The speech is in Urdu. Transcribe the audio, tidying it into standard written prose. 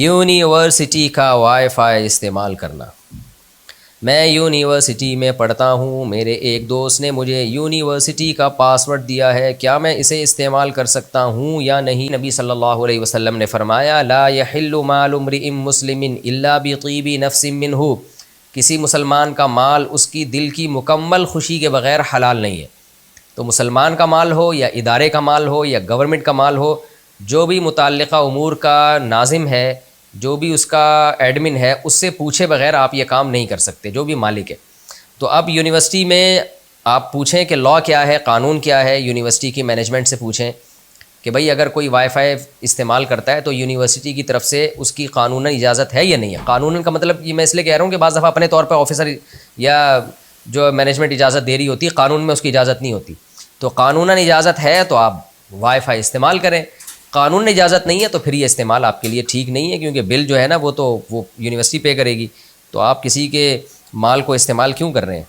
یونیورسٹی کا وائی فائی استعمال کرنا۔ میں یونیورسٹی میں پڑھتا ہوں، میرے ایک دوست نے مجھے یونیورسٹی کا پاس ورڈ دیا ہے، کیا میں اسے استعمال کر سکتا ہوں یا نہیں؟ نبی صلی اللہ علیہ وسلم نے فرمایا لا یحل مال امرئ مسلم الا بطیب نفس منہ، کسی مسلمان کا مال اس کی دل کی مکمل خوشی کے بغیر حلال نہیں ہے۔ تو مسلمان کا مال ہو یا ادارے کا مال ہو یا گورنمنٹ کا مال ہو، جو بھی متعلقہ امور کا ناظم ہے، جو بھی اس کا ایڈمن ہے، اس سے پوچھے بغیر آپ یہ کام نہیں کر سکتے، جو بھی مالک ہے۔ تو اب یونیورسٹی میں آپ پوچھیں کہ لاء کیا ہے، قانون کیا ہے، یونیورسٹی کی مینجمنٹ سے پوچھیں کہ بھئی اگر کوئی وائی فائی استعمال کرتا ہے تو یونیورسٹی کی طرف سے اس کی قانوناً اجازت ہے یا نہیں ہے۔ قانوناً کا مطلب یہ میں اس لیے کہہ رہا ہوں کہ بعض دفعہ اپنے طور پہ آفیسر یا جو مینجمنٹ اجازت دے رہی ہوتی ہے، قانون میں اس کی اجازت نہیں ہوتی۔ تو قانوناً اجازت ہے تو آپ وائی فائی استعمال کریں، قانون اجازت نہیں ہے تو پھر یہ استعمال آپ کے لیے ٹھیک نہیں ہے، کیونکہ بل جو ہے نا وہ یونیورسٹی پے کرے گی، تو آپ کسی کے مال کو استعمال کیوں کر رہے ہیں؟